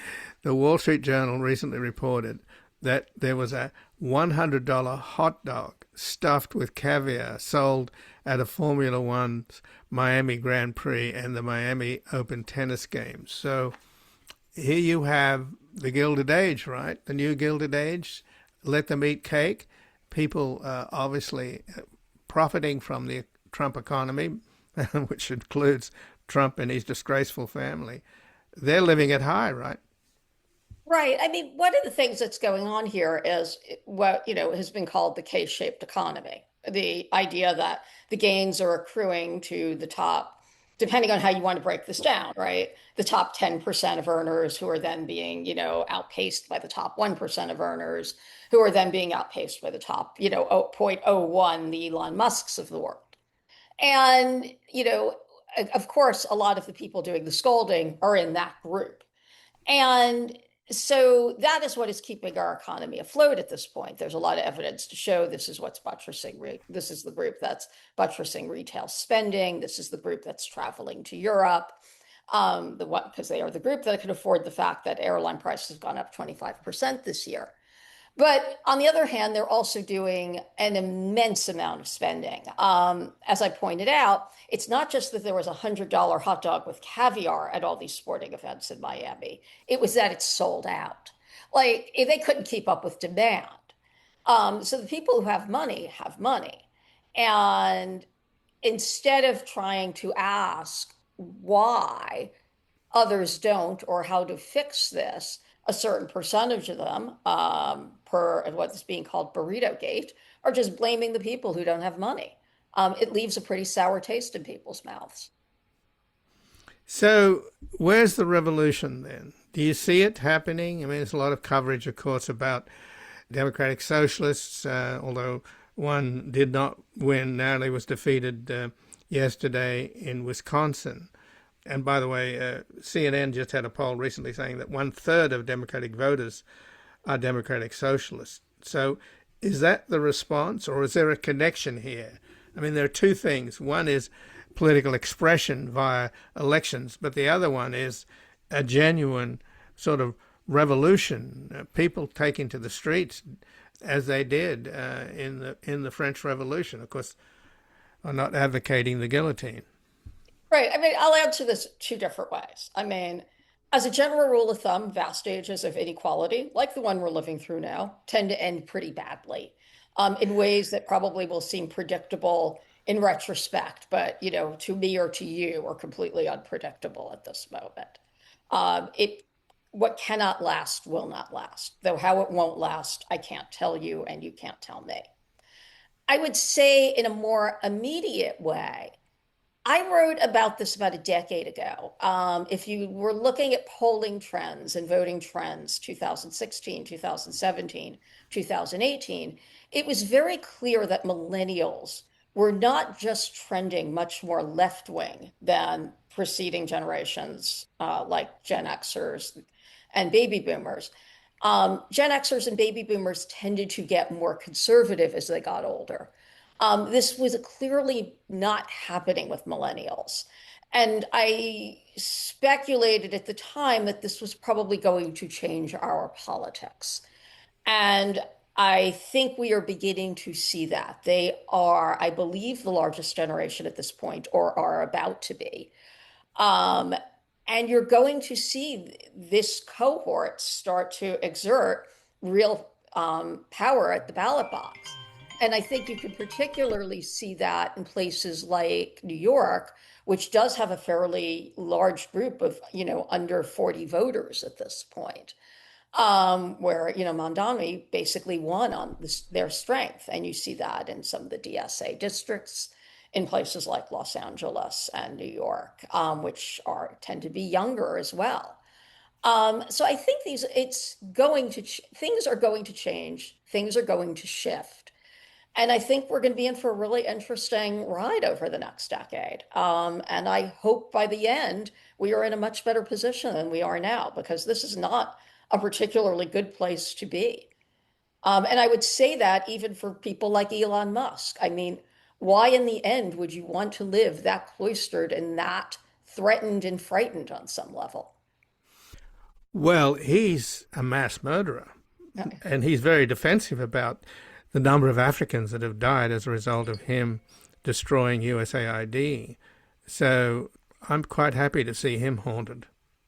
the Wall Street Journal recently reported that there was a $100 hot dog stuffed with caviar sold at a Formula One's Miami Grand Prix and the Miami Open tennis games. So here you have the Gilded Age, right? The new Gilded Age. Let them eat cake. People obviously profiting from the Trump economy, which includes Trump and his disgraceful family. They're living it high, right? Right. I mean, one of the things that's going on here is what, has been called the K-shaped economy. The idea that the gains are accruing to the top, depending on how you want to break this down, right? The top 10% of earners who are then being, outpaced by the top 1% of earners, who are then being outpaced by the top, 0.01, the Elon Musks of the world. And, of course, a lot of the people doing the scolding are in that group. And so that is what is keeping our economy afloat at this point. There's a lot of evidence to show this is what's buttressing. This is the group that's buttressing retail spending. This is the group that's traveling to Europe. Because they are the group that can afford the fact that airline prices have gone up 25% this year. But on the other hand, they're also doing an immense amount of spending. As I pointed out, it's not just that there was a $100 hot dog with caviar at all these sporting events in Miami. It was that it's sold out. Like, they couldn't keep up with demand. So the people who have money. And instead of trying to ask why others don't or how to fix this, a certain percentage of them, per what's being called burrito gate, are just blaming the people who don't have money. It leaves a pretty sour taste in people's mouths. So where's the revolution then? Do you see it happening? I mean, there's a lot of coverage, of course, about Democratic Socialists, although one did not win, narrowly was defeated yesterday in Wisconsin. And by the way, CNN just had a poll recently saying that 1/3 of Democratic voters are Democratic Socialists. So is that the response, or is there a connection here? I mean, there are two things. One is political expression via elections, but the other one is a genuine sort of revolution, people taking to the streets as they did in the French Revolution. Of course, I'm not advocating the guillotine. Right. I mean, I'll answer this two different ways. I mean, As a general rule of thumb, vast ages of inequality, like the one we're living through now, tend to end pretty badly, in ways that probably will seem predictable in retrospect, but to me or to you, are completely unpredictable at this moment. It What cannot last will not last, though how it won't last, I can't tell you, and you can't tell me. I would say in a more immediate way, I wrote about this about a decade ago. If you were looking at polling trends and voting trends, 2016, 2017, 2018, it was very clear that millennials were not just trending much more left wing than preceding generations, like Gen Xers and baby boomers. Gen Xers and baby boomers tended to get more conservative as they got older. This was clearly not happening with millennials. And I speculated at the time that this was probably going to change our politics. And I think we are beginning to see that. They are, I believe, the largest generation at this point, or are about to be. Um, and you're going to see this cohort start to exert real power at the ballot box. And I think you can particularly see that in places like New York, which does have a fairly large group of, under 40 voters at this point, where, Mamdani basically won on their strength. And you see that in some of the DSA districts in places like Los Angeles and New York, which tend to be younger as well. So I think things are going to change, things are going to shift. And I think we're going to be in for a really interesting ride over the next decade. And I hope by the end, we are in a much better position than we are now, because this is not a particularly good place to be. And I would say that even for people like Elon Musk. I mean, why in the end would you want to live that cloistered and that threatened and frightened on some level? Well, he's a mass murderer, Okay. and he's very defensive about the number of Africans that have died as a result of him destroying USAID. So I'm quite happy to see him haunted.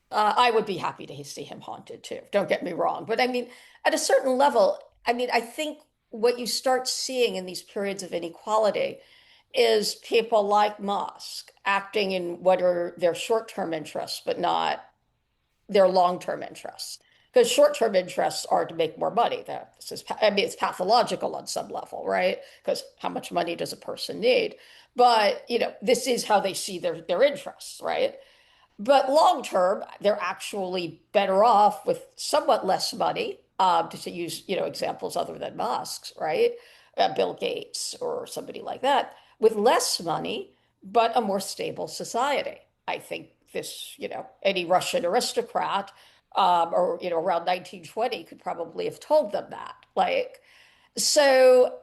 I would be happy to see him haunted too. Don't get me wrong. But I mean, at a certain level, I think what you start seeing in these periods of inequality is people like Musk acting in what are their short-term interests, but not their long-term interests. Because short-term interests are to make more money. It's pathological on some level, right? Because how much money does a person need? But, this is how they see their interests, right? But long term, they're actually better off with somewhat less money, to use, examples other than Musk's, right? Bill Gates or somebody like that, with less money, but a more stable society. I think any Russian aristocrat, or, around 1920 could probably have told them that. So,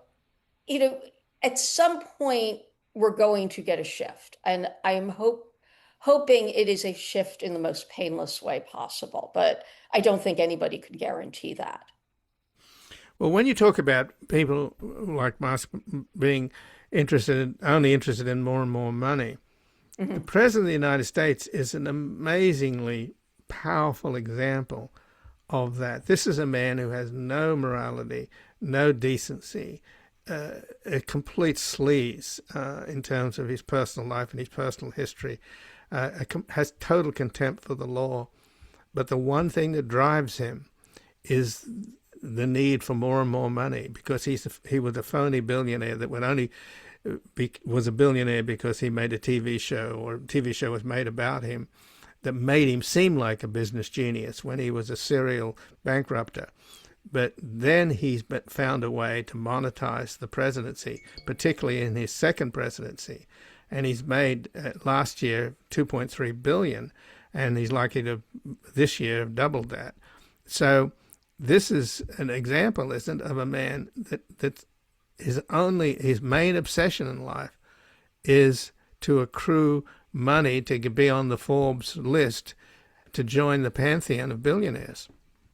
you know, at some point, we're going to get a shift. And hoping it is a shift in the most painless way possible. But I don't think anybody could guarantee that. Well, when you talk about people like Musk being only interested in more and more money, the President of the United States is an amazingly powerful example of that. This is a man who has no morality, no decency, a complete sleaze in terms of his personal life and his personal history, has total contempt for the law. But the one thing that drives him is the need for more and more money, because he was a phony billionaire that was a billionaire because he made a TV show, or a TV show was made about him that made him seem like a business genius when he was a serial bankrupter. But then he's found a way to monetize the presidency, particularly in his second presidency. And he's made last year $2.3 billion, and he's likely to this year have doubled that. So this is an example, isn't it, of a man that his main obsession in life is to accrue money to be on the Forbes list to join the pantheon of billionaires.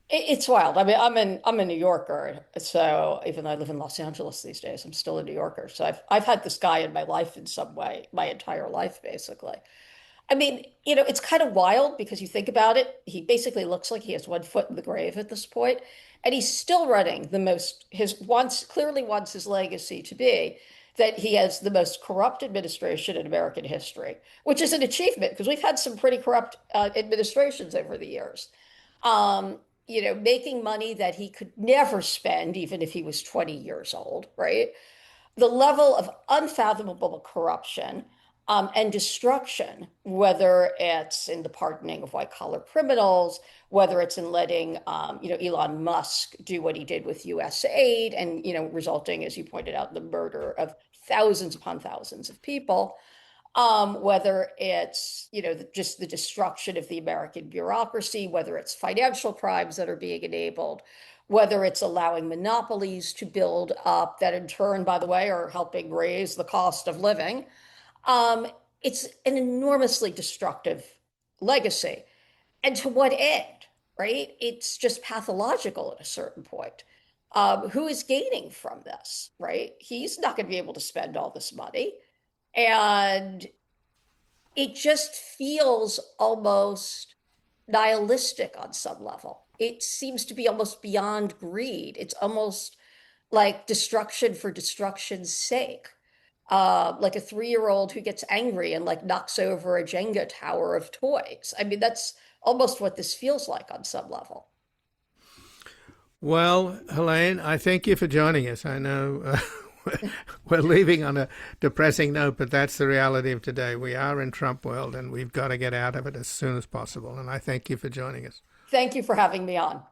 It's wild. I mean, I'm a New Yorker, so even though I live in Los Angeles these days, I'm still a New Yorker. So I've had this guy in my life in some way, my entire life, basically. I mean, it's kind of wild because you think about it. He basically looks like he has one foot in the grave at this point, and he's still running clearly wants his legacy to be that he has the most corrupt administration in American history, which is an achievement because we've had some pretty corrupt administrations over the years. Making money that he could never spend, even if he was 20 years old, right? The level of unfathomable corruption and destruction, whether it's in the pardoning of white-collar criminals, whether it's in letting, Elon Musk do what he did with U.S. aid and, resulting, as you pointed out, in the murder of thousands upon thousands of people, whether it's, just the destruction of the American bureaucracy, whether it's financial crimes that are being enabled, whether it's allowing monopolies to build up that in turn, by the way, are helping raise the cost of living. It's an enormously destructive legacy. And to what end, right? It's just pathological at a certain point. Who is gaining from this, right? He's not going to be able to spend all this money. And it just feels almost nihilistic on some level. It seems to be almost beyond greed. It's almost like destruction for destruction's sake. Like a 3-year-old who gets angry and knocks over a Jenga tower of toys. I mean, that's almost what this feels like on some level. Well, Helaine, I thank you for joining us. I know we're leaving on a depressing note, but that's the reality of today. We are in Trump world and we've got to get out of it as soon as possible. And I thank you for joining us. Thank you for having me on.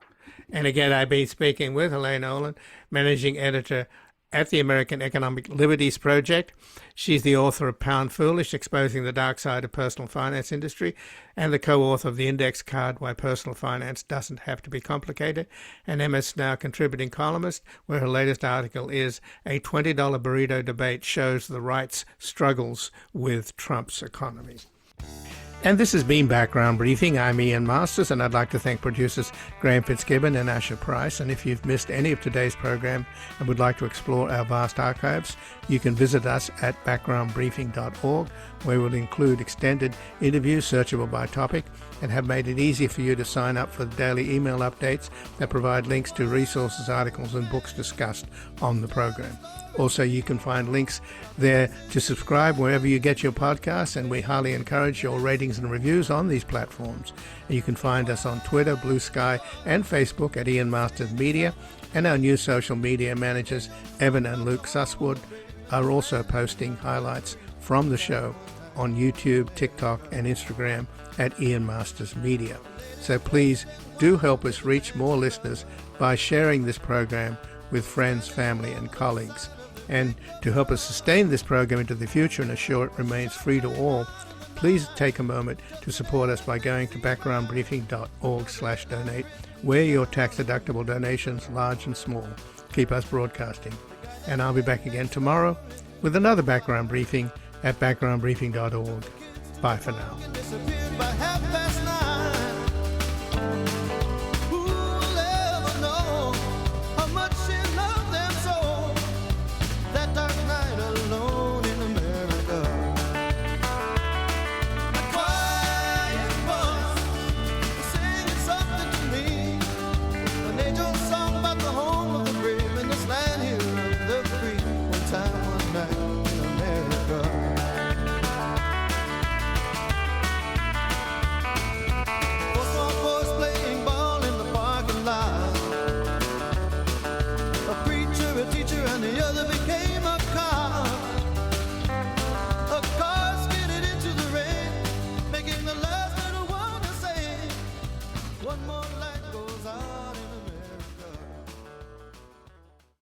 And again, I've been speaking with Helaine Olen, managing editor at the American Economic Liberties Project. She's the author of Pound Foolish, Exposing the Dark Side of Personal Finance Industry, and the co-author of The Index Card, Why Personal Finance Doesn't Have to Be Complicated, and MS Now contributing columnist, where her latest article is A $20 Burrito Debate Shows the Right's Struggles with Trump's Economy. And this has been Background Briefing. I'm Ian Masters, and I'd like to thank producers Graham Fitzgibbon and Asher Price. And if you've missed any of today's program and would like to explore our vast archives, you can visit us at backgroundbriefing.org, where we'll include extended interviews searchable by topic and have made it easy for you to sign up for the daily email updates that provide links to resources, articles, and books discussed on the program. Also, you can find links there to subscribe wherever you get your podcasts, and we highly encourage your ratings and reviews on these platforms. You can find us on Twitter, Blue Sky, and Facebook at Ian Masters Media, and our new social media managers, Evan and Luke Susswood, are also posting highlights from the show on YouTube, TikTok, and Instagram at Ian Masters Media. So please do help us reach more listeners by sharing this program with friends, family, and colleagues. And to help us sustain this program into the future and assure it remains free to all, please take a moment to support us by going to backgroundbriefing.org/donate, where your tax-deductible donations, large and small, keep us broadcasting. And I'll be back again tomorrow with another Background Briefing at backgroundbriefing.org. Bye for now.